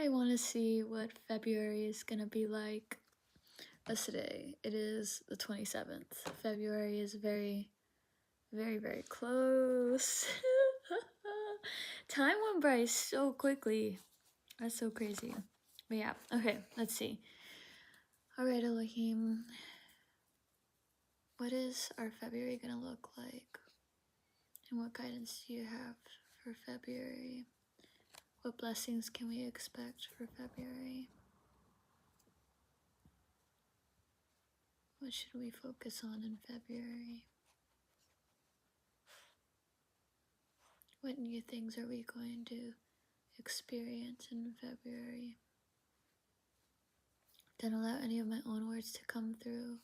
I want to see what February is gonna be like. As today, it is the 27th. February is very, very, very close. Time went by so quickly. That's so crazy. But yeah, okay, let's see. Alright, Elohim. What is our February gonna look like? And what guidance do you have for February? What blessings can we expect for February? What should we focus on in February? What new things are we going to experience in February? Don't allow any of my own words to come through.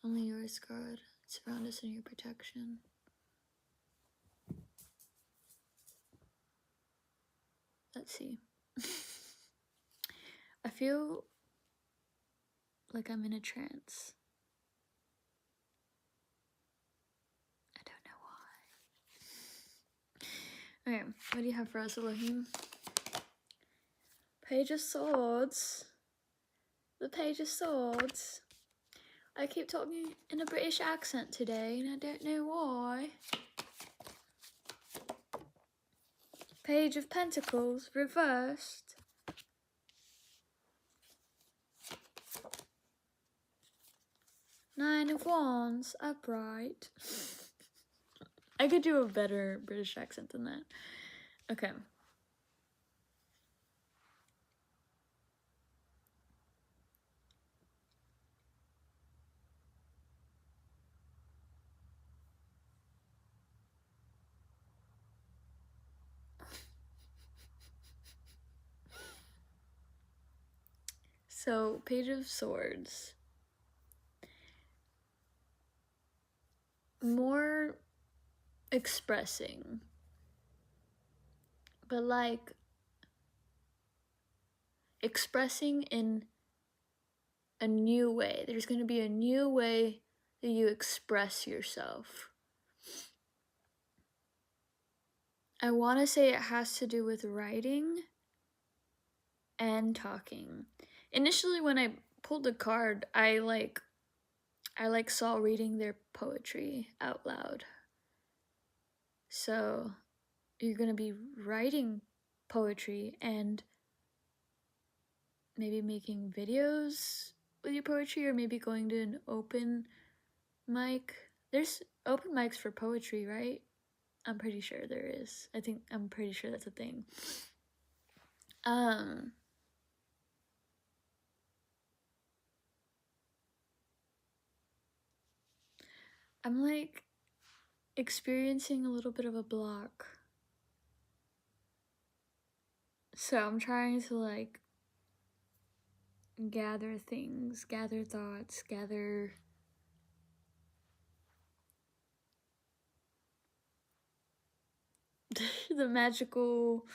Only yours, God. Surround us in your protection. Let's see. I feel like I'm in a trance. I don't know why. Okay, what do you have for us, Elohim? Page of Swords. The Page of Swords. I keep talking in a British accent today, and I don't know why. Page of Pentacles, reversed. Nine of Wands, upright. I could do a better British accent than that. Okay. So, Page of Swords. More expressing. But like, expressing in a new way. There's going to be a new way that you express yourself. I want to say it has to do with writing and talking. Initially, when I pulled the card, I saw reading their poetry out loud. So you're gonna be writing poetry and maybe making videos with your poetry, or maybe going to an open mic. There's open mics for poetry, right? I'm pretty sure there is. I'm pretty sure that's a thing. I'm like experiencing a little bit of a block. So I'm trying to like gather things, gather thoughts, gather the magical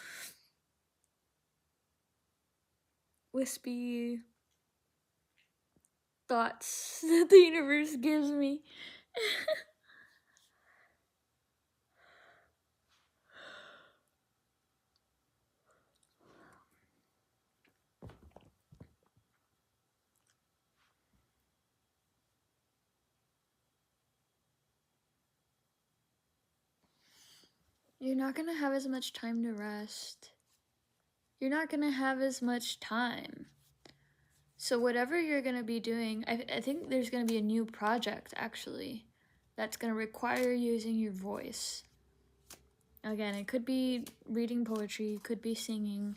wispy thoughts that the universe gives me. You're not gonna have as much time to rest. You're not gonna have as much time. So whatever you're gonna be doing, I think there's gonna be a new project actually that's gonna require using your voice. Again, it could be reading poetry, could be singing,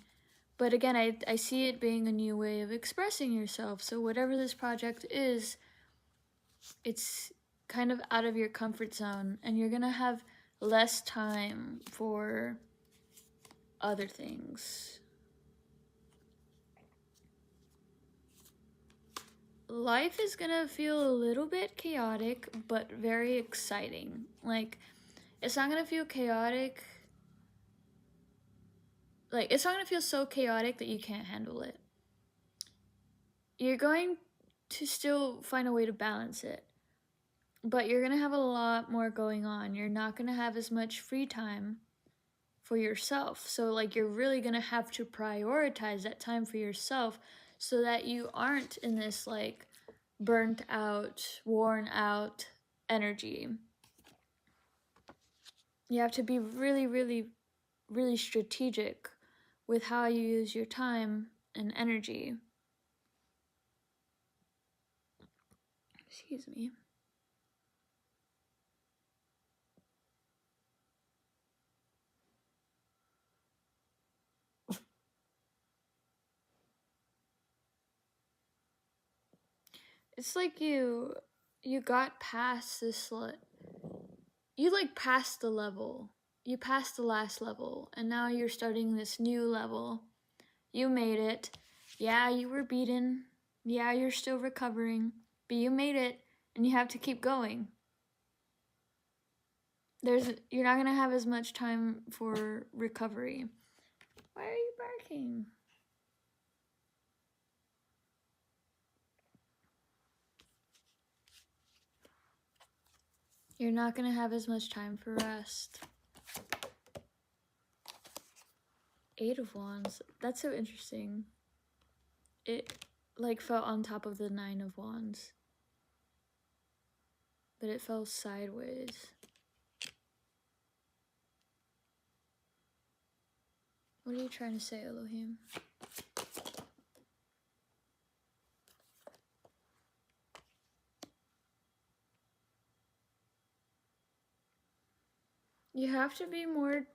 but again, I see it being a new way of expressing yourself. So whatever this project is, it's kind of out of your comfort zone, and you're gonna have less time for other things. Life is gonna feel a little bit chaotic, but very exciting. Like, it's not gonna feel chaotic. Like, it's not gonna feel so chaotic that you can't handle it. You're going to still find a way to balance it, but you're gonna have a lot more going on. You're not gonna have as much free time for yourself. So like you're really going to have to prioritize that time for yourself so that you aren't in this like burnt out, worn out energy. You have to be really, really, really strategic with how you use your time and energy. Excuse me. It's like you got past this, you like passed the level. You passed the last level, and now you're starting this new level. You made it. Yeah, you were beaten. Yeah, you're still recovering, but you made it, and you have to keep going. You're not gonna have as much time for recovery. Why are you barking? You're not gonna have as much time for rest. 8 of Wands. That's so interesting. It like fell on top of the 9 of Wands, but it fell sideways. What are you trying to say, Elohim? You have to be more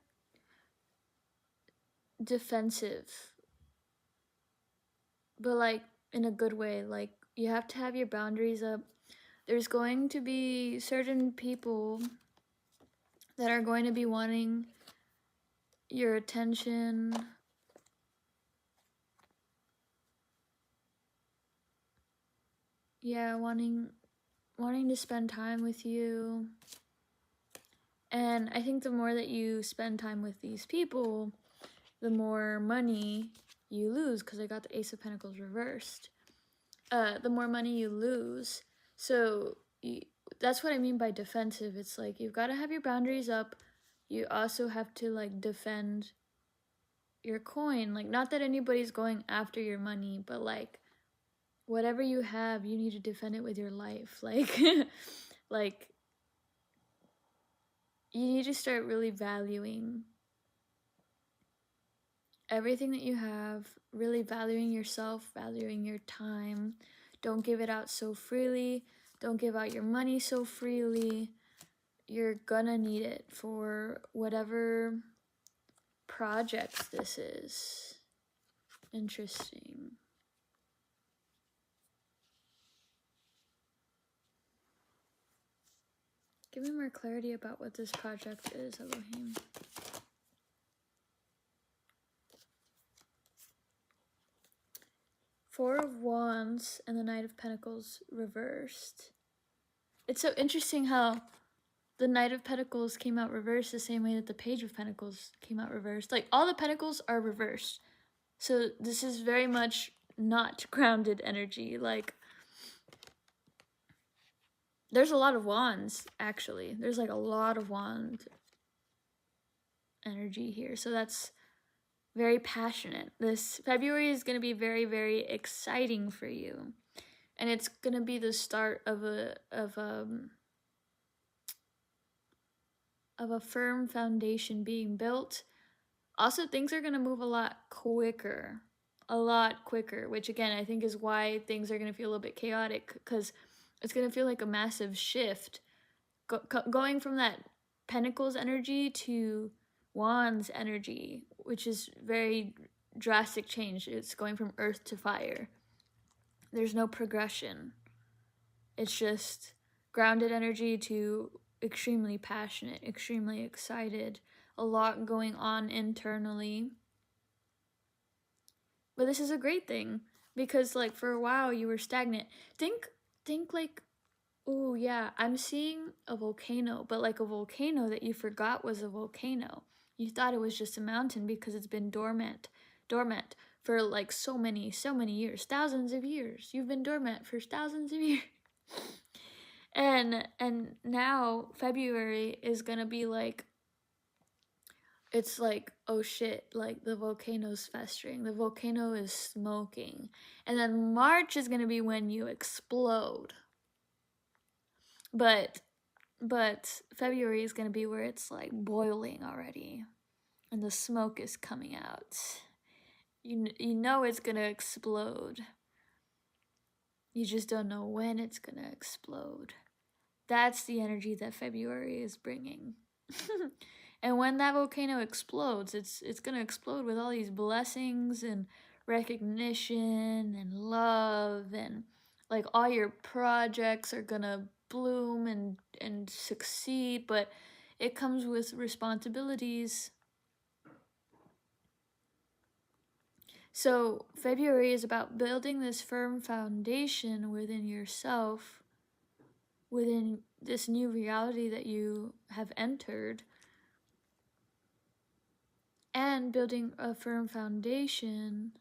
defensive, but like in a good way. Like you have to have your boundaries up. There's going to be certain people that are going to be wanting your attention. Yeah, wanting to spend time with you. And I think the more that you spend time with these people, the more money you lose, because I got the Ace of Pentacles reversed. The more money you lose. So that's what I mean by defensive. It's like you've got to have your boundaries up. You also have to like defend your coin. Like, not that anybody's going after your money, but like whatever you have, you need to defend it with your life. Like like you need to start really valuing everything that you have, really valuing yourself, valuing your time. Don't give it out so freely. Don't give out your money so freely. You're gonna need it for whatever project this is. Interesting. Give me more clarity about what this project is, Elohim. Four of Wands and the Knight of Pentacles reversed. It's so interesting how the Knight of Pentacles came out reversed the same way that the Page of Pentacles came out reversed. Like, all the Pentacles are reversed. So this is very much not grounded energy. Like, there's a lot of wands, actually. There's like a lot of wand energy here. So that's very passionate. This February is going to be very, very exciting for you. And it's going to be the start of a firm foundation being built. Also, things are going to move a lot quicker, which again, I think is why things are going to feel a little bit chaotic, because it's going to feel like a massive shift. Going from that Pentacles energy to Wands energy, which is very drastic change. It's going from earth to fire. There's no progression. It's just grounded energy to extremely passionate, extremely excited, a lot going on internally. But this is a great thing, because like for a while you were stagnant. Think like, oh yeah, I'm seeing a volcano, but like a volcano that you forgot was a volcano. You thought it was just a mountain because it's been dormant for like so many years, thousands of years. You've been dormant for thousands of years. And now February is gonna be like, it's like, oh shit, like the volcano's festering, the volcano is smoking. And then March is gonna be when you explode. But February is gonna be where it's like boiling already and the smoke is coming out. You know it's gonna explode. You just don't know when it's gonna explode. That's the energy that February is bringing. And when that volcano explodes, it's gonna explode with all these blessings and recognition and love, and like all your projects are gonna bloom and succeed, but it comes with responsibilities. So February is about building this firm foundation within yourself, within this new reality that you have entered, and building a firm foundation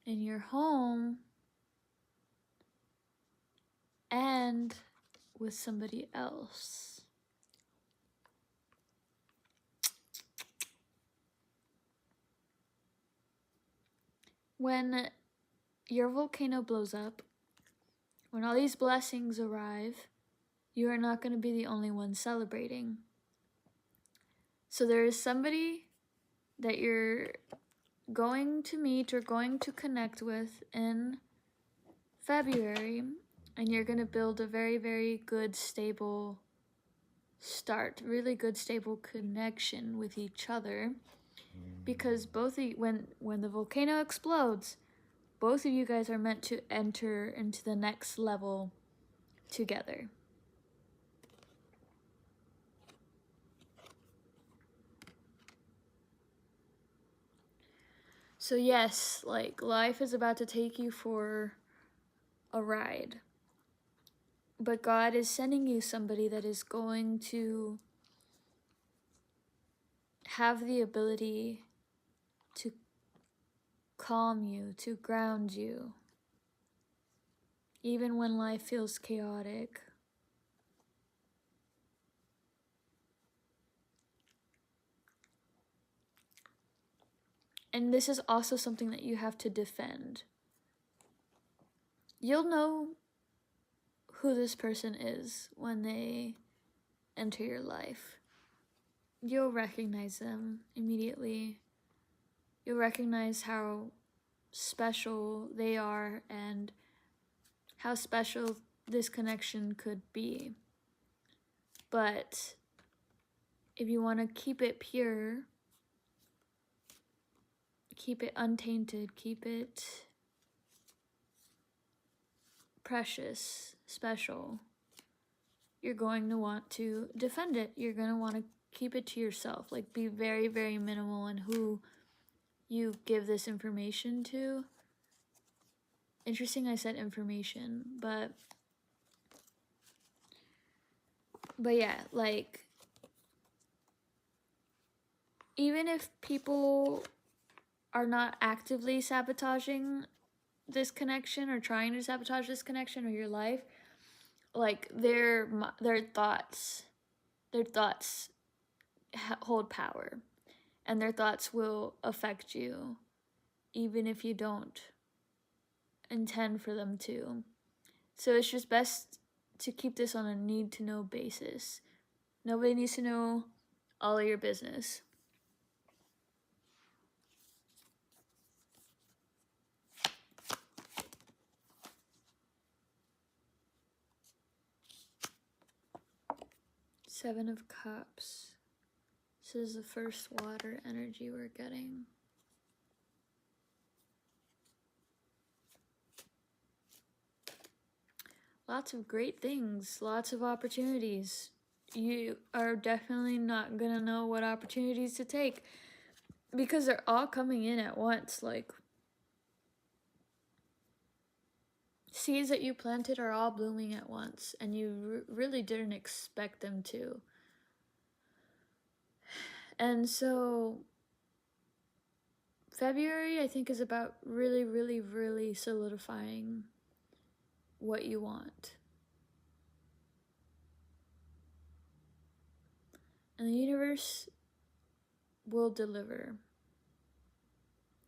in your home and with somebody else. When your volcano blows up, when all these blessings arrive, you are not going to be the only one celebrating. So there is somebody that you're going to meet or going to connect with in February, and you're going to build a very, very good, stable start, really good, stable connection with each other. Because both of you, when the volcano explodes, both of you guys are meant to enter into the next level together. So yes, like life is about to take you for a ride. But God is sending you somebody that is going to have the ability to calm you, to ground you, even when life feels chaotic. And this is also something that you have to defend. You'll know who this person is when they enter your life. You'll recognize them immediately. You'll recognize how special they are and how special this connection could be. But if you want to keep it pure, keep it untainted, keep it precious, special, you're going to want to defend it. You're going to want to keep it to yourself. Like, be very, very minimal in who you give this information to. Interesting I said information, but yeah, like, even if people are not actively sabotaging this connection or trying to sabotage this connection or your life, like their thoughts hold power, and their thoughts will affect you even if you don't intend for them to. So it's just best to keep this on a need to know basis. Nobody needs to know all of your business. Seven of Cups. This is the first water energy we're getting. Lots of great things, lots of opportunities. You are definitely not gonna know what opportunities to take because they're all coming in at once. Like, seeds that you planted are all blooming at once, and you really didn't expect them to. And so February, I think, is about really, really, really solidifying what you want. And the universe will deliver.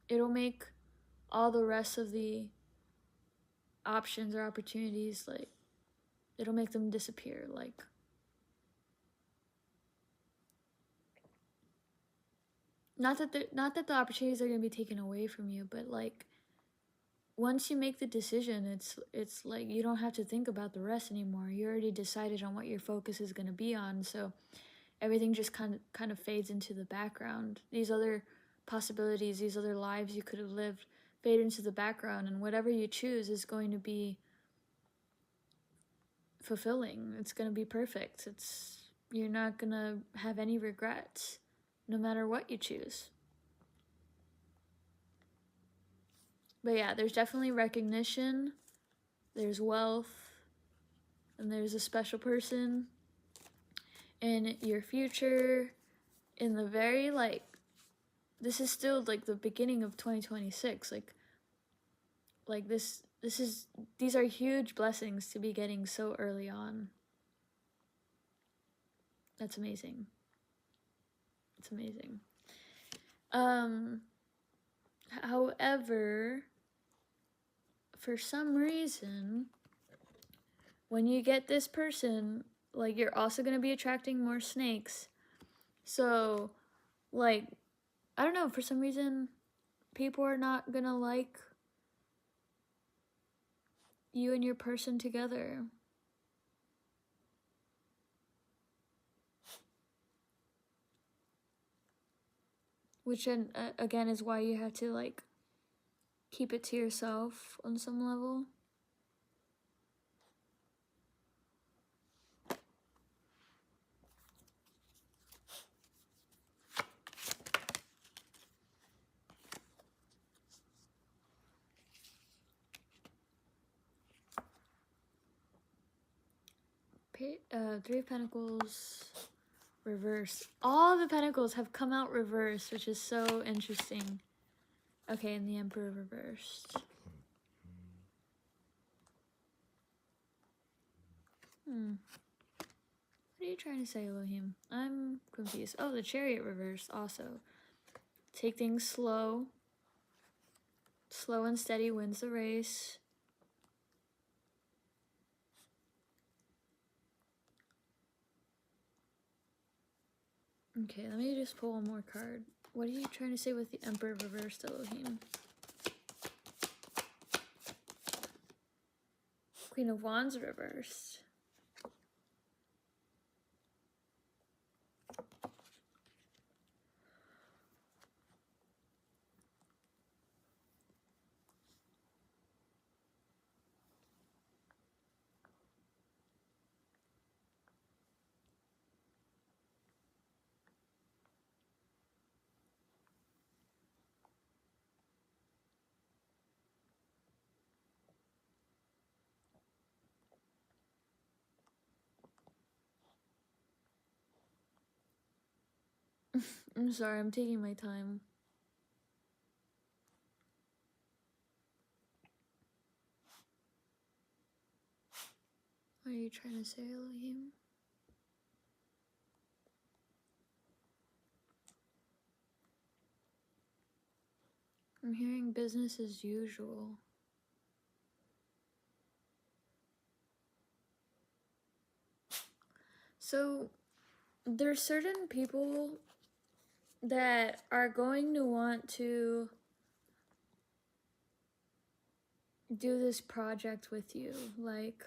It'll make all the rest of the options or opportunities, like, it'll make them disappear. Like, not that the opportunities are going to be taken away from you, but like, once you make the decision, it's like you don't have to think about the rest anymore. You already decided on what your focus is going to be on, so everything just kind of fades into the background. These other possibilities, these other lives you could have lived, fade into the background, and whatever you choose is going to be fulfilling. It's going to be perfect. You're not going to have any regrets no matter what you choose. But yeah, there's definitely recognition, there's wealth, and there's a special person in your future, in the very, like, this is still like the beginning of 2026. Like these are huge blessings to be getting so early on. That's amazing. It's amazing. However, for some reason, when you get this person, like, you're also going to be attracting more snakes. So, like, I don't know, for some reason, people are not going to like you and your person together. Which, again, is why you have to, like, keep it to yourself on some level. Three of Pentacles reversed. All the Pentacles have come out reversed, which is so interesting. Okay, and the Emperor reversed. What are you trying to say, Elohim? I'm confused. Oh, the Chariot reversed also. Take things slow. Slow and steady wins the race. Okay, let me just pull one more card. What are you trying to say with the Emperor reversed, Elohim? Queen of Wands reversed. I'm sorry, I'm taking my time. What are you trying to say, Elohim? I'm hearing business as usual. So, there's certain people that are going to want to do this project with you. Like,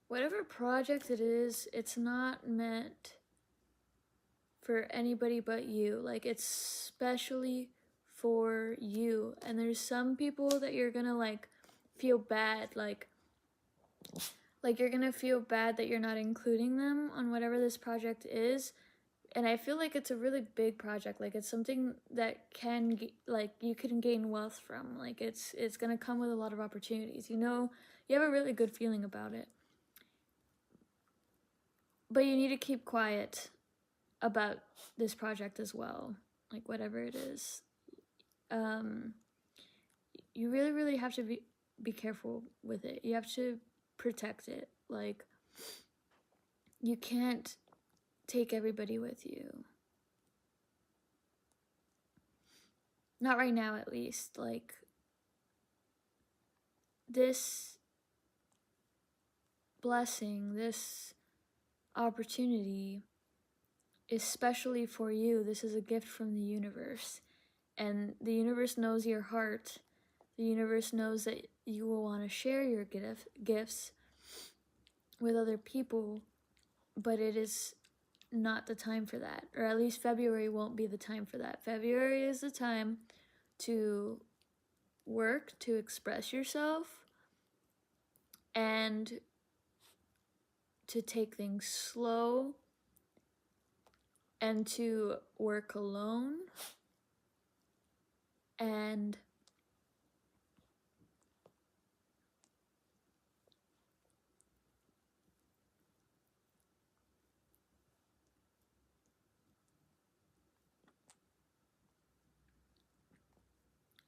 whatever project it is, it's not meant for anybody but you. Like, it's specially for you. And there's some people that you're gonna, like, feel bad, like you're gonna feel bad that you're not including them on whatever this project is. And I feel like it's a really big project. Like, it's something that can, like, you can gain wealth from. Like, it's gonna come with a lot of opportunities. You know, you have a really good feeling about it. But you need to keep quiet about this project as well. Like, whatever it is. You really, really have to be careful with it. You have to protect it. Like, you can't take everybody with you. Not right now, at least. Like, this blessing, this opportunity, especially for you, this is a gift from the universe. And the universe knows your heart. The universe knows that you will want to share your gifts with other people, but it is not the time for that. Or at least February won't be the time for that. February is the time to work, to express yourself, and to take things slow, and to work alone, and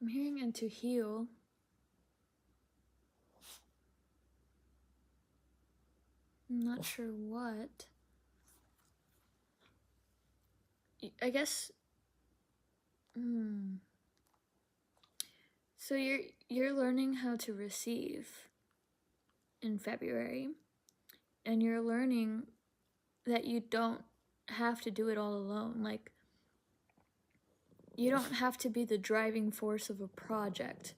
I'm hearing and to heal. I'm not sure what. I guess. So you're learning how to receive in February, and you're learning that you don't have to do it all alone. Like, you don't have to be the driving force of a project,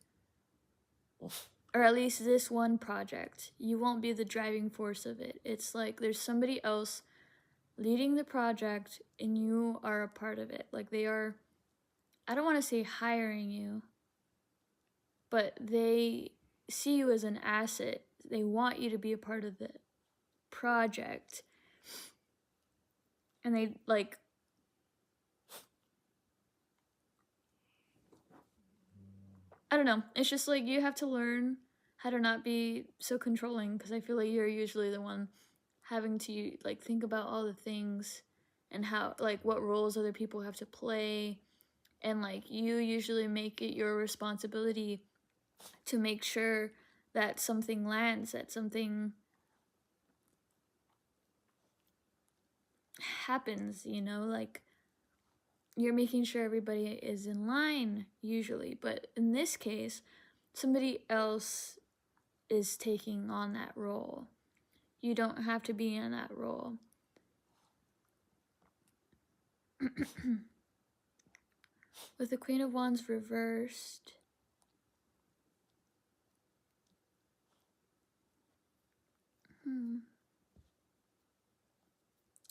or at least this one project. You won't be the driving force of it. It's like there's somebody else leading the project, and you are a part of it. Like, they are, I don't want to say hiring you, but they see you as an asset. They want you to be a part of the project. And they, like, I don't know. It's just like you have to learn how to not be so controlling, because I feel like you're usually the one having to, like, think about all the things and how, like, what roles other people have to play. And, like, you usually make it your responsibility to make sure that something lands, that something happens, you know? Like, you're making sure everybody is in line, usually. But in this case, somebody else is taking on that role. You don't have to be in that role. With the Queen of Wands reversed,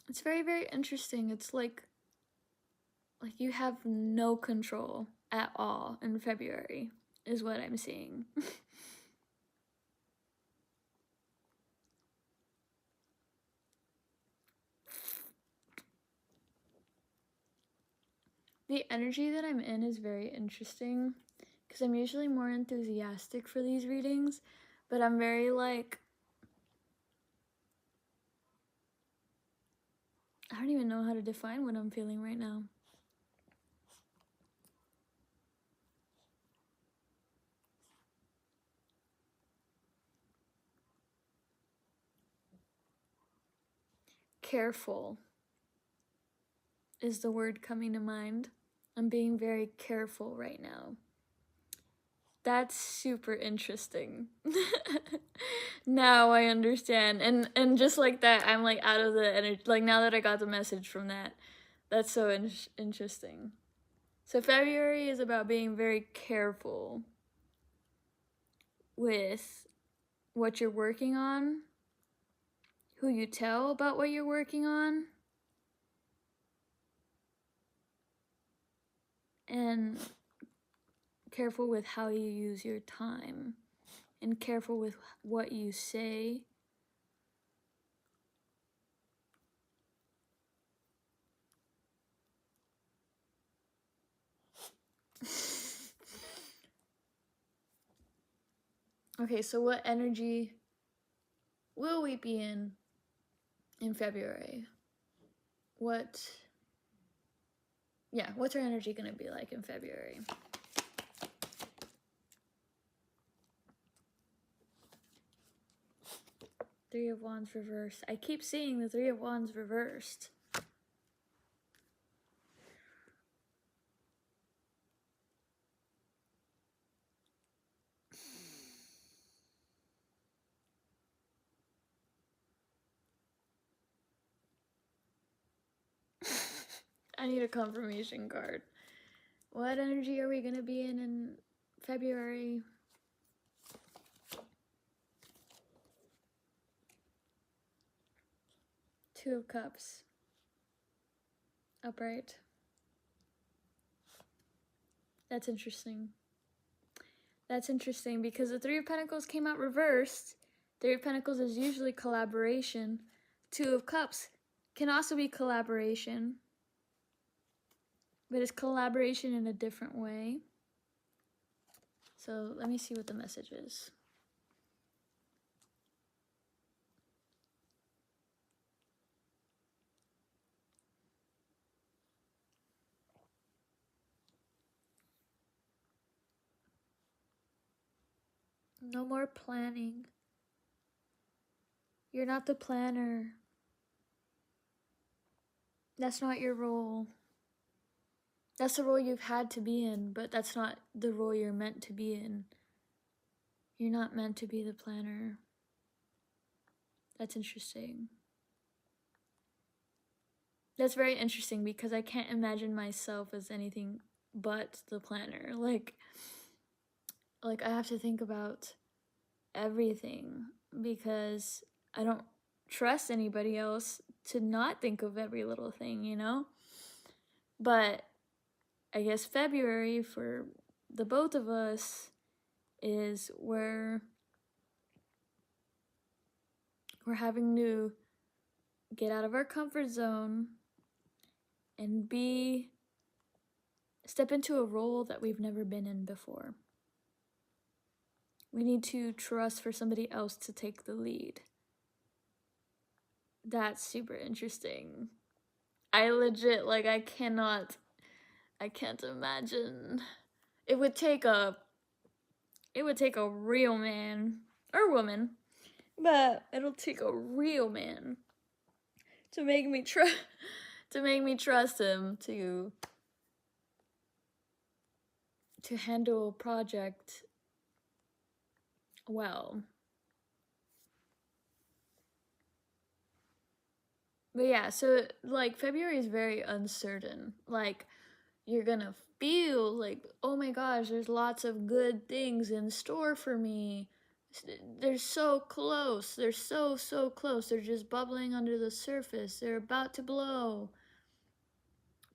it's very, very interesting. It's like you have no control at all in February, is what I'm seeing. The energy that I'm in is very interesting, because I'm usually more enthusiastic for these readings, but I'm very, like, I don't even know how to define what I'm feeling right now. Careful is the word coming to mind. I'm being very careful right now. That's super interesting. Now I understand. And just like that, I'm, like, out of the energy. Like, now that I got the message from that, that's so interesting. So February is about being very careful with what you're working on, who you tell about what you're working on, and careful with how you use your time, and careful with what you say. Okay, so what energy will we be in February? What's our energy gonna be like in February? Three of Wands reversed. I keep seeing the Three of Wands reversed. I need a confirmation card. What energy are we going to be in February? Two of Cups. Upright. That's interesting. That's interesting because the Three of Pentacles came out reversed. Three of Pentacles is usually collaboration. Two of Cups can also be collaboration, but it's collaboration in a different way. So let me see what the message is. No more planning. You're not the planner. That's not your role. That's the role you've had to be in, but that's not the role you're meant to be in. You're not meant to be the planner. That's interesting. That's very interesting because I can't imagine myself as anything but the planner. Like I have to think about everything because I don't trust anybody else to not think of every little thing, you know? But I guess February for the both of us is where we're having to get out of our comfort zone and step into a role that we've never been in before. We need to trust for somebody else to take the lead. That's super interesting. I legit, like, I can't imagine. It would take a real man or woman, but it'll take a real man to make me trust him to handle a project well. But yeah, so like February is very uncertain. Like you're gonna feel like, oh my gosh, there's lots of good things in store for me. They're so close. They're so close. They're just bubbling under the surface. They're about to blow.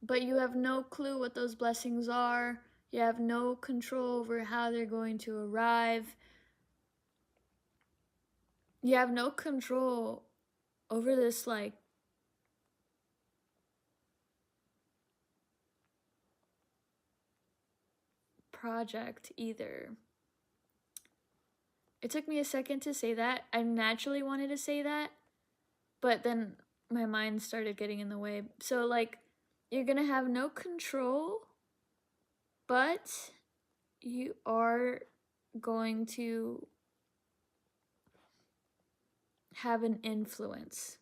But you have no clue what those blessings are. You have no control over how they're going to arrive. You have no control over this, like, project either. It took me a second to say that. I naturally wanted to say that, but then my mind started getting in the way. So, like, you're gonna have no control, but you are going to have an influence.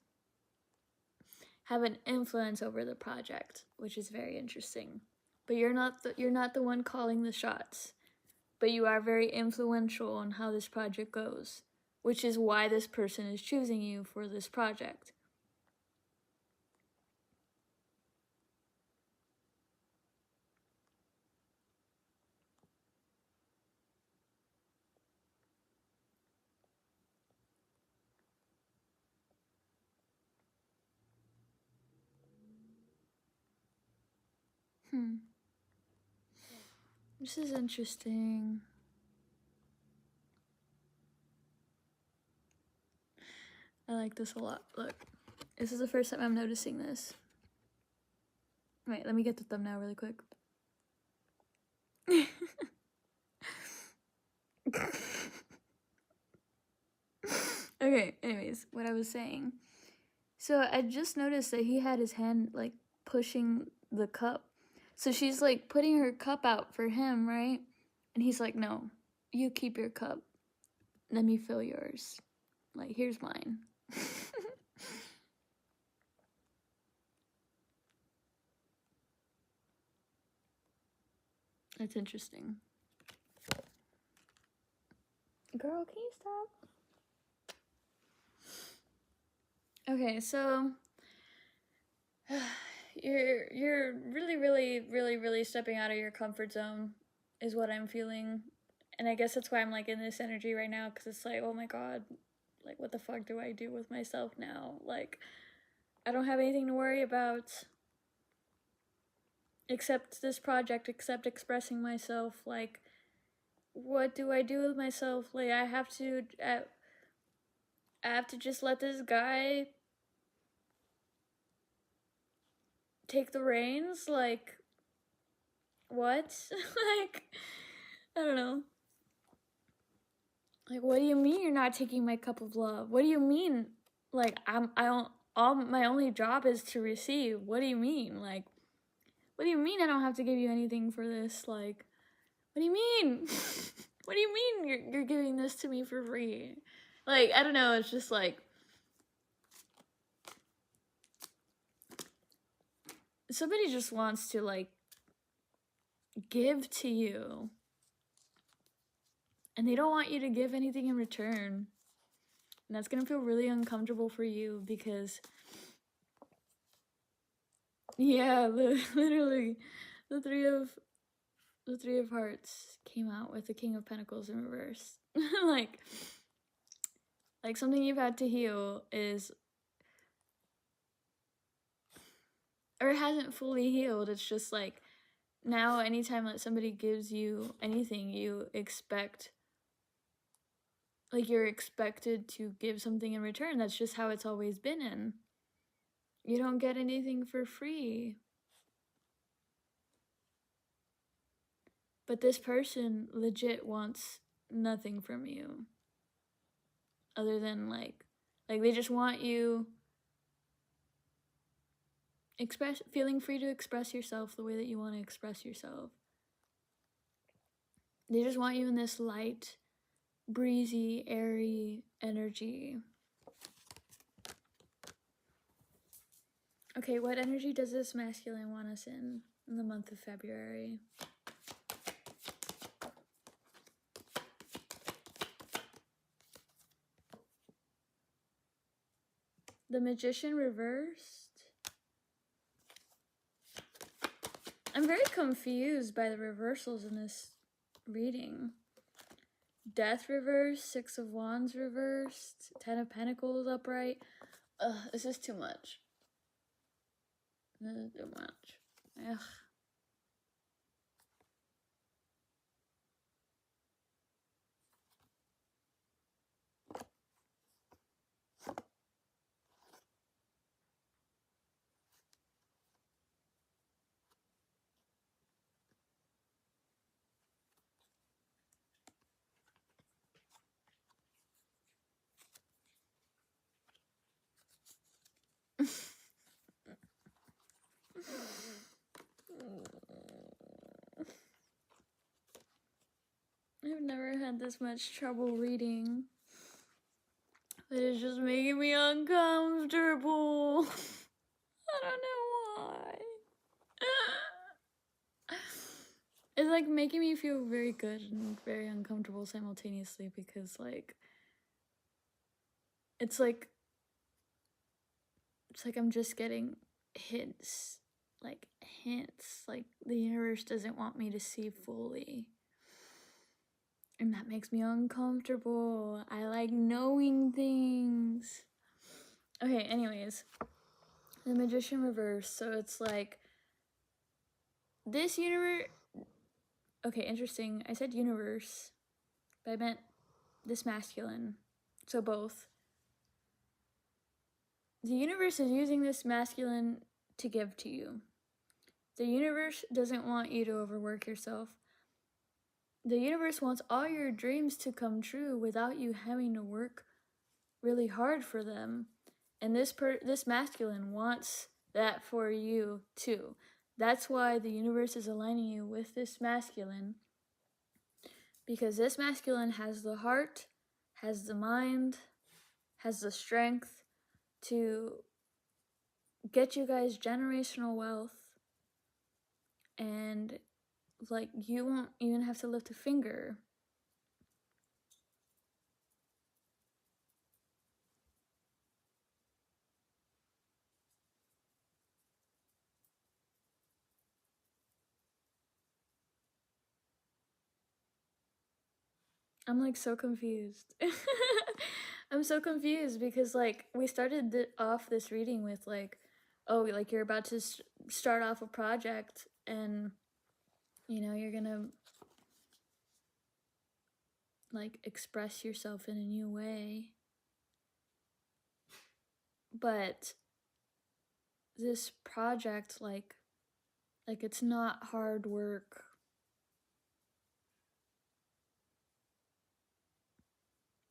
Have an influence over the project, which is very interesting. But you're not the one calling the shots. But you are very influential on how this project goes, which is why this person is choosing you for this project. This is interesting. I like this a lot. Look, this is the first time I'm noticing this. Wait, let me get the thumbnail really quick. Okay, anyways, what I was saying. So I just noticed that he had his hand, like, pushing the cup. So she's, like, putting her cup out for him, right? And he's like, no, you keep your cup. Let me fill yours. Like, here's mine. That's interesting. Girl, can you stop? Okay, so you're really stepping out of your comfort zone is what I'm feeling. And I guess that's why I'm like in this energy right now, because it's like, oh my god, like what the fuck do I do with myself now? Like, I don't have anything to worry about except this project, except expressing myself. Like, what do I do with myself? Like, I have to just let this guy take the reins. Like, what? Like, I don't know. Like, what do you mean you're not taking my cup of love? What do you mean? Like, my only job is to receive. What do you mean? Like, what do you mean I don't have to give you anything for this? Like, what do you mean? What do you mean you're giving this to me for free? Like, I don't know, it's just like, somebody just wants to, like, give to you. And they don't want you to give anything in return. And that's gonna feel really uncomfortable for you because, yeah, literally, the three of hearts came out with the King of Pentacles in reverse. like something you've had to heal is, or it hasn't fully healed. It's just like, now anytime that somebody gives you anything, you expect, like, you're expected to give something in return. That's just how it's always been. In you don't get anything for free. But this person legit wants nothing from you other than like they just want you feeling free to express yourself the way that you want to express yourself. They just want you in this light, breezy, airy energy. Okay, what energy does this masculine want us in the month of February? The Magician reversed. I'm very confused by the reversals in this reading. Death reversed, Six of Wands reversed, Ten of Pentacles upright. Ugh, this is too much. This is too much. Ugh. I've never had this much trouble reading. But it's just making me uncomfortable. I don't know why. It's like making me feel very good and very uncomfortable simultaneously, because like it's like I'm just getting hints. Like the universe doesn't want me to see fully. And that makes me uncomfortable. I like knowing things. Okay, anyways. The Magician reverse. So it's like, this universe... Okay, interesting. I said universe, but I meant this masculine. So both. The universe is using this masculine to give to you. The universe doesn't want you to overwork yourself. The universe wants all your dreams to come true without you having to work really hard for them. And this masculine wants that for you too. That's why the universe is aligning you with this masculine. Because this masculine has the heart, has the mind, has the strength, to get you guys generational wealth, and like you won't even have to lift a finger. I'm like so confused. I'm so confused because like we started off this reading with like, oh, like you're about to start off a project, and you know you're gonna like express yourself in a new way. But this project, like it's not hard work.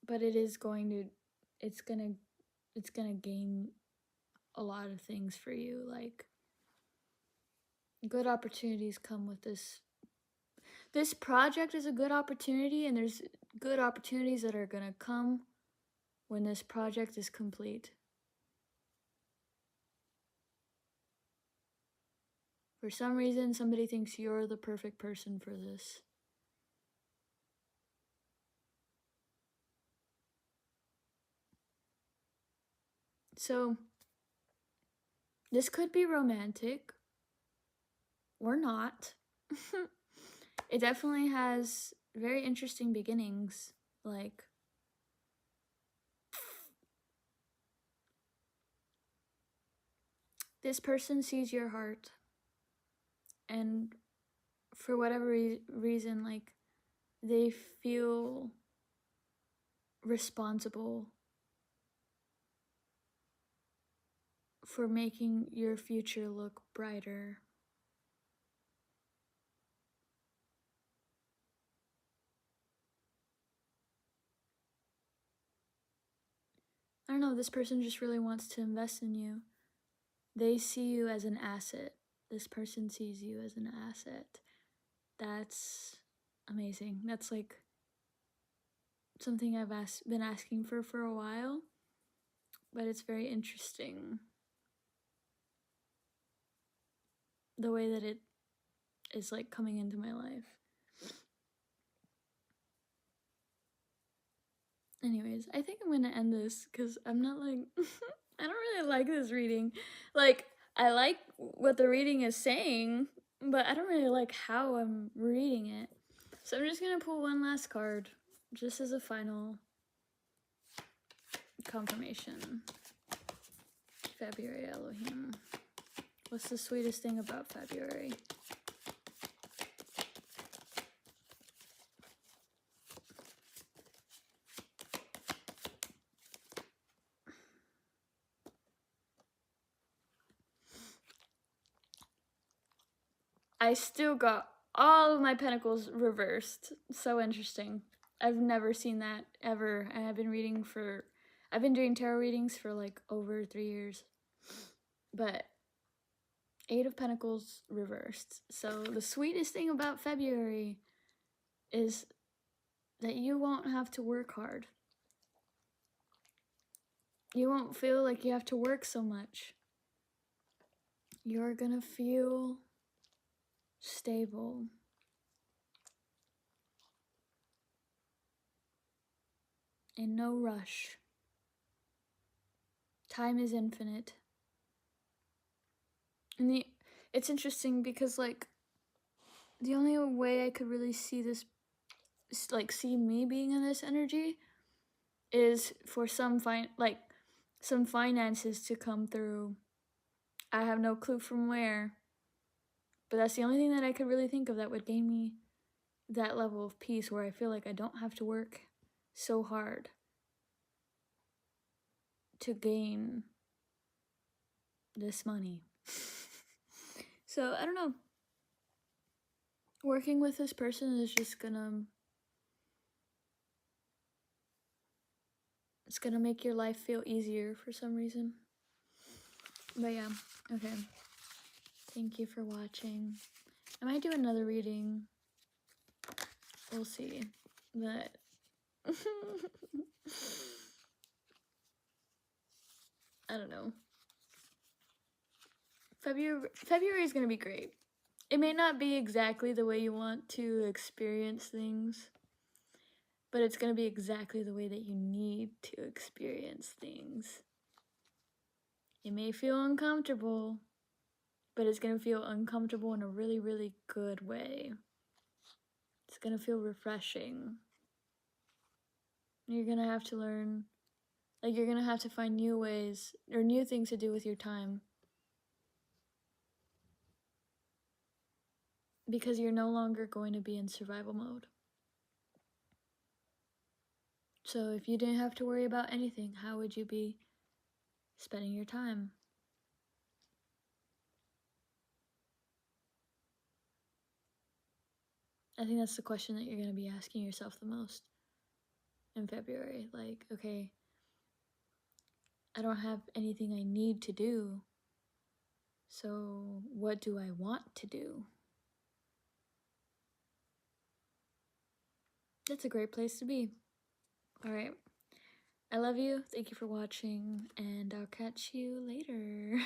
But it is going to, it's gonna gain a lot of things for you. Like good opportunities come with this. This project is a good opportunity, and there's good opportunities that are gonna come when this project is complete. For some reason, somebody thinks you're the perfect person for this. So, this could be romantic or not. It definitely has very interesting beginnings. Like, this person sees your heart, and for whatever reason, like, they feel responsible for making your future look brighter. I don't know, this person just really wants to invest in you. They see you as an asset. This person sees you as an asset. That's amazing. That's like something I've been asking for a while, but it's very interesting the way that it is like coming into my life. Anyways, I think I'm gonna end this because I'm not like I don't really like this reading. Like, I like what the reading is saying, but I don't really like how I'm reading it. So I'm just gonna pull one last card, just as a final confirmation. February Elohim. What's the sweetest thing about February? I still got all of my pentacles reversed. So interesting. I've never seen that ever. And I've been doing tarot readings for like over 3 years. But 8 of Pentacles reversed. So the sweetest thing about February is that you won't have to work hard. You won't feel like you have to work so much. You're gonna feel stable. In no rush. Time is infinite. And it's interesting because like the only way I could really see this, like see me being in this energy, is for some finances to come through. I have no clue from where, but that's the only thing that I could really think of that would gain me that level of peace where I feel like I don't have to work so hard to gain this money. So I don't know. Working with this person is just it's gonna make your life feel easier for some reason. But yeah, okay. Thank you for watching. I might do another reading. We'll see. But I don't know. February is gonna be great. It may not be exactly the way you want to experience things, but it's gonna be exactly the way that you need to experience things. It may feel uncomfortable, but it's gonna feel uncomfortable in a really, really good way. It's gonna feel refreshing. You're gonna have to learn, like, you're gonna have to find new ways or new things to do with your time. Because you're no longer going to be in survival mode. So if you didn't have to worry about anything, how would you be spending your time? I think that's the question that you're going to be asking yourself the most in February. Like, okay, I don't have anything I need to do, so what do I want to do? That's a great place to be. All right. I love you. Thank you for watching, and I'll catch you later.